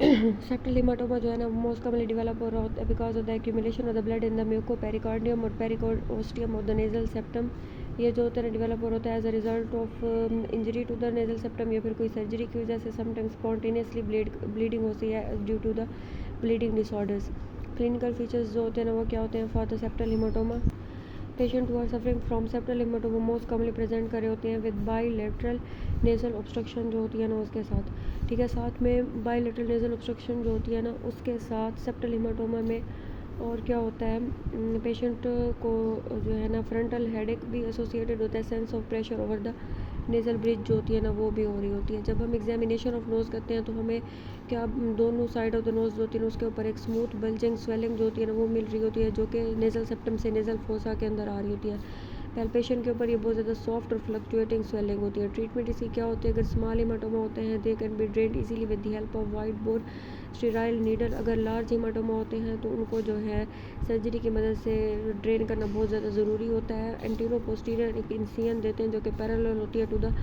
Septal hematoma जो है ना मोस्ट कॉमनली डेवलप हो रहा होता है because of the accumulation of the blood in the mucoperichondrium और periosteum of the nasal septum. ये जो होता है डेवलप हो रहा होता है as a result of injury to the nasal septum या फिर कोई सर्जरी की वजह से समटाइम्स स्पॉन्टेनियसली ब्लीडिंग होती है due to the bleeding disorders. Clinical features जो होते हैं ना वो क्या होते हैं for the septal hematoma. Patient who are suffering from septal hematoma most commonly present करे होते हैं विद बाईलेटरल नेजल ऑब्स्ट्रक्शन जो होती है ना उसके साथ। ठीक है, साथ में बाईलेटरल नेजल ऑब्स्ट्रक्शन जो होती है ना उसके साथ सेप्टल हीमाटोमा में और क्या होता है पेशेंट को जो है ना फ्रंटल हेडेक भी एसोसिएटेड होता है, sense of pressure over the nasal bridge जो होती है ना वो भी हो रही होती है। जब हम एग्जामिनेशन ऑफ नोज़ करते हैं तो हमें क्या दोनों साइड ऑफ द नोज़ जो होती है ना उसके ऊपर एक स्मूथ बल्जिंग स्वेलिंग जो होती है ना वो मिल रही होती है जो कि नेज़ल सेप्टम से नेज़ल फोसा के अंदर आ रही होती है। पैल्पेशन के ऊपर ये बहुत ज़्यादा सॉफ्ट और फ्लक्चुएटिंग स्वेलिंग होती है। ट्रीटमेंट इसकी क्या होती है, अगर स्मॉल हीमाटोमा होते हैं they can be drained easily with the help of white bore sterile needle. अगर लार्ज हीमाटोमा होते हैं तो उनको जो है सर्जरी की मदद से ड्रेन करना बहुत ज़्यादा ज़रूरी होता है। एंटीरो पोस्टीरियर एक इंसिजन देते हैं जो कि पैरेलल होती है to the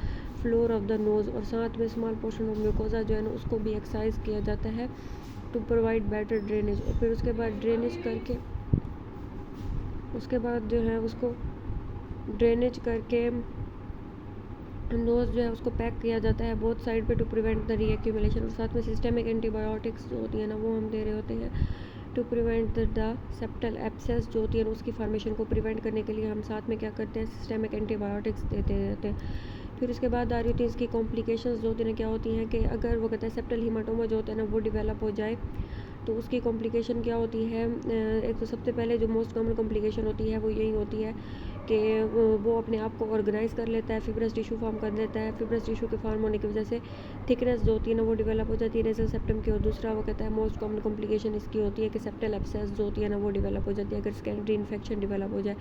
floor of the nose और साथ में स्मॉल पोर्शन ऑफ म्यूकोजा जो है ना उसको भी एक्सरसाइज किया जाता है टू प्रोवाइड बेटर ड्रेनेज। और फिर उसके बाद ड्रेनेज करके उसके बाद जो है उसको ड्रेनेज करके नोज़ जो है उसको पैक किया जाता है बोथ साइड पे टू प्रिवेंट द रीएक्यूमुलेशन। और साथ में सिस्टेमिक एंटीबायोटिक्स जो होती है ना वो हम दे रहे होते हैं to prevent the septal abscess जो होती है ना उसकी फॉर्मेशन को प्रिवेंट करने के लिए हम साथ में क्या करते हैं सिस्टेमिक एंटीबायोटिक्स देते रहते हैं। फिर उसके बाद आ रही होती है इसकी कॉम्प्लिकेशंस जो होती हैं क्या होती हैं कि अगर वो कहते हैं सेप्टल हीमाटोमा जो होता है ना वो डेवलप हो जाए तो उसकी कॉम्प्लिकेशन क्या होती है। एक तो सबसे पहले जो मोस्ट कॉमन कॉम्प्लिकेशन होती है वो यही होती है कि वो अपने आप को ऑर्गेनाइज कर लेता है, फिब्रस टिश्यू फॉर्म कर देता है। फिब्रस टिश्यू के फॉर्म होने की वजह से थिकनेस जो होती है ना वो डेवलप हो जाती है नेजल सेप्टम की। और दूसरा वो कहता है मोस्ट कॉमन कॉम्प्लिकेशन इसकी होती है कि सेप्टल एब्सेस जो होती है ना वो डेवलप हो जाती है अगर सेकेंडरी इन्फेक्शन डेवलप हो जाए।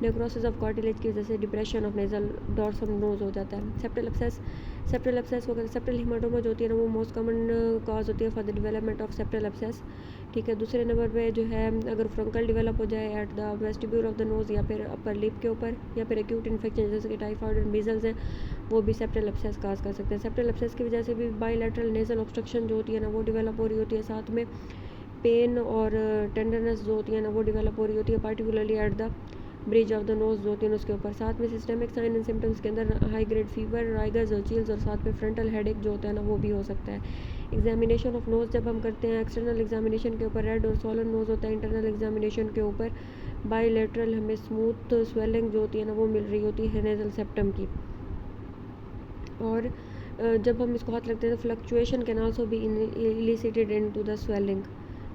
नेक्रोसिस ऑफ कार्टिलेज की वजह से depression of nasal dorsum nose हो जाता है। सेप्टल एब्सेस वो सेप्टल हीमाटोमा जो होती है ना वो मोस्ट कॉमन कॉज होती है for the development of septal abscess. ठीक है, दूसरे नंबर पे जो है अगर फ्रंकल डेवलप हो जाए at the vestibule of the nose या फिर अपर लिप के ऊपर या फिर एक्यूट इन्फेक्शन जैसे कि टाइफाइड और मीजल्स हैं वो भी सेप्टल एब्सेस काज कर सकते हैं। सेप्टल एब्सेस की वजह से भी बाईलेटरल नेजल ऑब्स्ट्रक्शन जो होती है ना वो डेवलप हो रही होती है। साथ में पेन और टेंडरनेस जो होती है ना वो डेवलप हो रही होती है particularly at the bridge of the nose जो होती है उसके ऊपर। साथ में सिस्टमिक साइन एंड सिम्टम्स के अंदर हाई ग्रेड फीवर, राइगर्स और चील्स और साथ में फ्रंटल हेडेक जो होता है ना वो भी हो सकता है। एग्जामिनेशन ऑफ नोज जब हम करते हैं एक्सटर्नल एग्जामिनेशन के ऊपर रेड और सोलन नोज होता है, इंटरनल एग्जामिनेशन के ऊपर बाईलेटरल हमें स्मूथ स्वेलिंग जो होती है ना वो मिल रही होती है नेजल सेप्टम की। और जब हम इसको हाथ लगते हैं तो fluctuation can also be elicited into the swelling.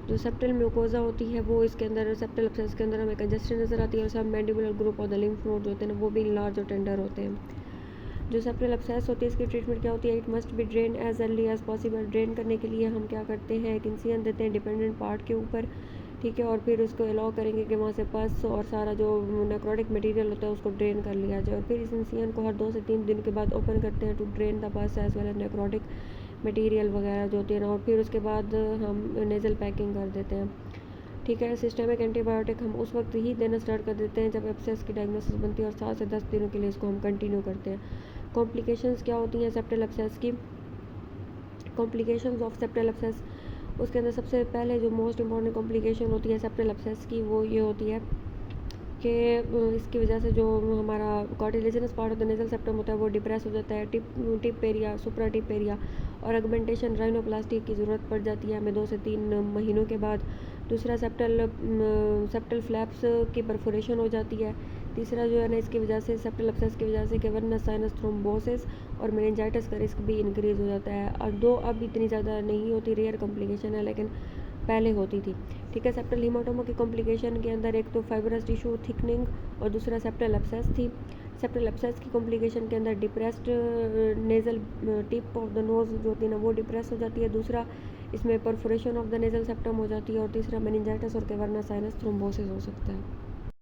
जो सेप्टल म्यूकोजा होती है वो इसके अंदर सेप्टल एब्सेस के अंदर हमें कंजेस्टेड नज़र आती है और सब मैंडिबुलर ग्रुप और द लिम्फ नोड जो होते हैं ना वो भी लार्ज और टेंडर होते हैं। जो सेप्टल एब्सेस होती है इसकी ट्रीटमेंट क्या होती है, it must be drain as early as possible. Drain करने के लिए हम क्या करते हैं एक इंसिजन देते हैं डिपेंडेंट पार्ट के ऊपर। ठीक है, और फिर उसको अलाउ करेंगे कि वहाँ से पस और सारा जो नेक्रोटिक मटेरियल होता है उसको ड्रेन कर लिया जाए। और फिर इस इंसिजन को हर 2 से 3 दिन के बाद ओपन करते हैं to drain the pus as well as necrotic material वगैरह जो होती है ना। और फिर उसके बाद हम नेजल पैकिंग कर देते हैं। ठीक है, सिस्टमिक एंटीबायोटिक हम उस वक्त ही देना स्टार्ट कर देते हैं जब एब्सेस की डायग्नोसिस बनती है और 7 से 10 दिनों के लिए इसको हम कंटिन्यू करते हैं। कॉम्प्लिकेशंस क्या होती हैं सेप्टल एब्सेस की, कॉम्प्लिकेशंस ऑफ सेप्टल एब्सेस उसके अंदर सबसे पहले जो मोस्ट इंपॉर्टेंट कॉम्प्लिकेशन होती है सेप्टल एब्सेस की वो ये होती है कि इसकी वजह से जो हमारा cartilaginous part of the nasal septum होता है वो डिप्रेस हो जाता है, टिप एरिया, सुप्रा टिप एरिया, और अगमेंटेशन राइनोप्लास्टी की ज़रूरत पड़ जाती है हमें 2 से 3 महीनों के बाद। दूसरा सेप्टल फ्लैप्स की परफोरेशन हो जाती है। तीसरा जो है ना इसकी वजह से सेप्टल एब्सेस की वजह से कैवर्नस साइनस थ्रोम्बोसिस और मेनिंजाइटिस का रिस्क भी इंक्रीज़ हो जाता है। और दो अब इतनी ज़्यादा नहीं होती, रेयर कॉम्प्लिकेशन है लेकिन पहले होती थी। ठीक है, सेप्टल हीमाटोमा की कॉम्प्लिकेशन के अंदर एक तो फाइब्रस टिश्यू थिकनिंग और दूसरा सेप्टल एब्सेस थी। सेप्टल एब्सेस की कॉम्प्लिकेशन के अंदर depressed nasal tip of the nose जो होती है ना वो डिप्रेस हो जाती है। दूसरा इसमें perforation of the nasal septum हो जाती है और तीसरा मेनिंजाइटिस और कैवर्नस साइनस थ्रोम्बोसिस हो सकता है।